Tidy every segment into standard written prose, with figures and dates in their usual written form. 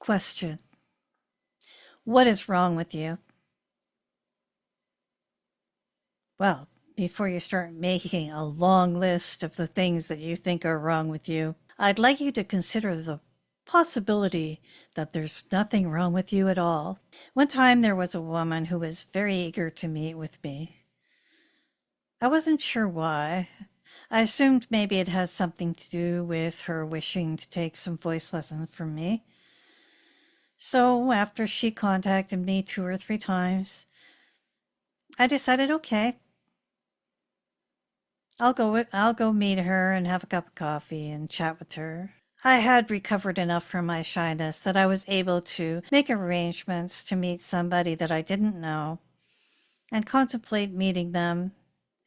question. What is wrong with you? Well, before you start making a long list of the things that you think are wrong with you, I'd like you to consider the possibility that there's nothing wrong with you at all. One time there was a woman who was very eager to meet with me. I wasn't sure why. I assumed maybe it has something to do with her wishing to take some voice lessons from me. So after she contacted me 2 or 3 times, I decided, okay, I'll go meet her and have a cup of coffee and chat with her. I had recovered enough from my shyness that I was able to make arrangements to meet somebody that I didn't know and contemplate meeting them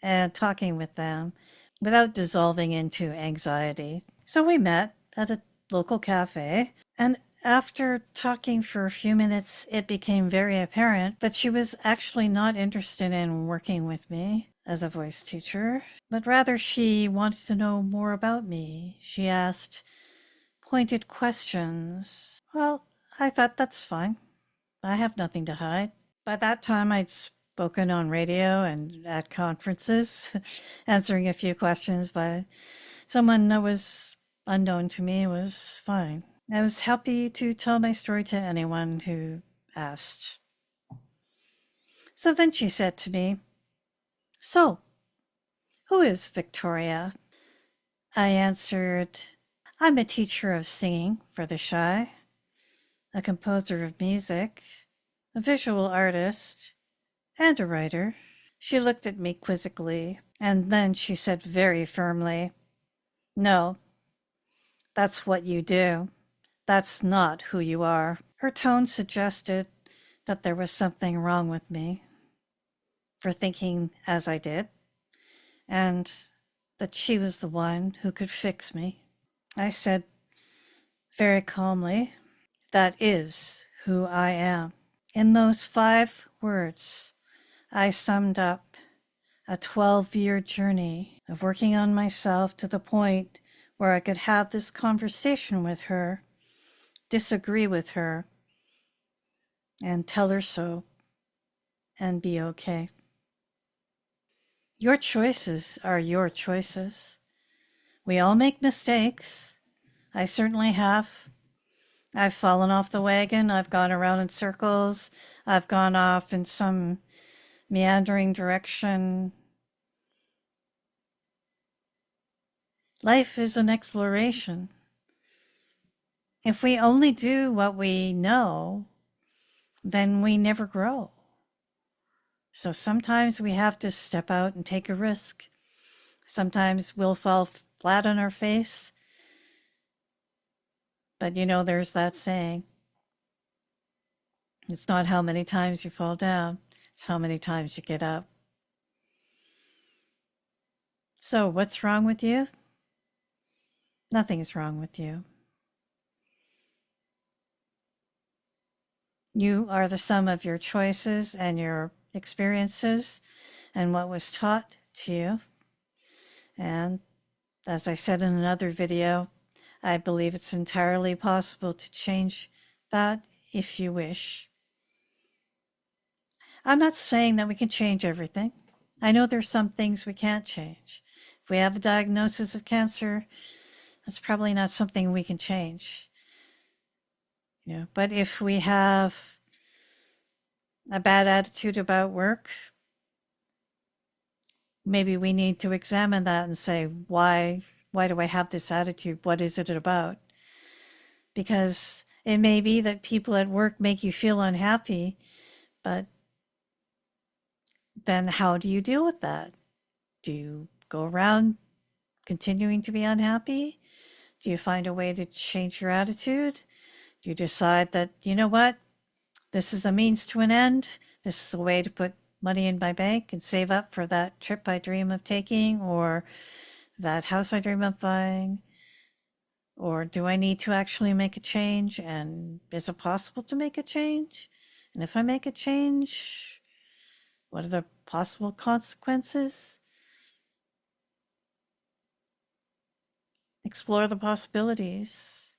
and talking with them without dissolving into anxiety. So we met at a local cafe, and after talking for a few minutes, it became very apparent that she was actually not interested in working with me as a voice teacher, but rather she wanted to know more about me. She asked pointed questions. Well, I thought that's fine. I have nothing to hide. By that time, I'd spoken on radio and at conferences, answering a few questions by someone that was unknown to me was fine. I was happy to tell my story to anyone who asked. So then she said to me, "So, who is Victoria?" I answered, "I'm a teacher of singing for the shy, a composer of music, a visual artist, and a writer." She looked at me quizzically, and then she said very firmly, "No, that's what you do. That's not who you are." Her tone suggested that there was something wrong with me for thinking as I did, and that she was the one who could fix me. I said very calmly, "That is who I am." In those 5 words, I summed up a 12-year journey of working on myself to the point where I could have this conversation with her, disagree with her, and tell her so, and be okay. Your choices are your choices. We all make mistakes. I certainly have. I've fallen off the wagon. I've gone around in circles. I've gone off in some meandering direction. Life is an exploration. If we only do what we know, then we never grow. So sometimes we have to step out and take a risk. Sometimes we'll fall flat on our face. But there's that saying, it's not how many times you fall down, it's how many times you get up. So what's wrong with you? Nothing's wrong with you. You are the sum of your choices and your experiences and what was taught to you. And as I said in another video, I believe it's entirely possible to change that if you wish. I'm not saying that we can change everything. I know there's some things we can't change. If we have a diagnosis of cancer, that's probably not something we can change. But if we have a bad attitude about work, maybe we need to examine that and say, why do I have this attitude? What is it about? Because it may be that people at work make you feel unhappy, but then how do you deal with that? Do you go around continuing to be unhappy? Do you find a way to change your attitude? Do you decide that, you know what, this is a means to an end? This is a way to put money in my bank and save up for that trip I dream of taking, or that house I dream of buying? Or do I need to actually make a change? And is it possible to make a change? And if I make a change, what are the possible consequences? Explore the possibilities.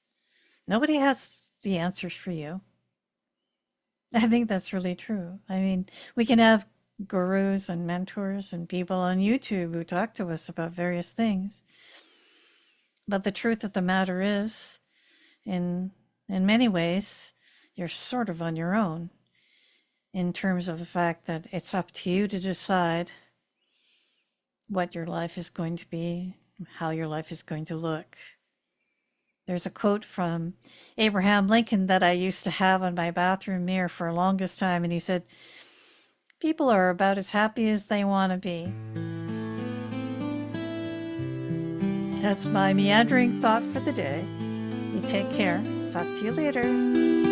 Nobody has the answers for you. I think that's really true. I mean, we can have gurus and mentors and people on YouTube who talk to us about various things. But the truth of the matter is, in many ways, you're sort of on your own in terms of the fact that it's up to you to decide what your life is going to be, how your life is going to look. There's a quote from Abraham Lincoln that I used to have on my bathroom mirror for the longest time, and he said, "People are about as happy as they want to be." That's my meandering thought for the day. You take care. Talk to you later.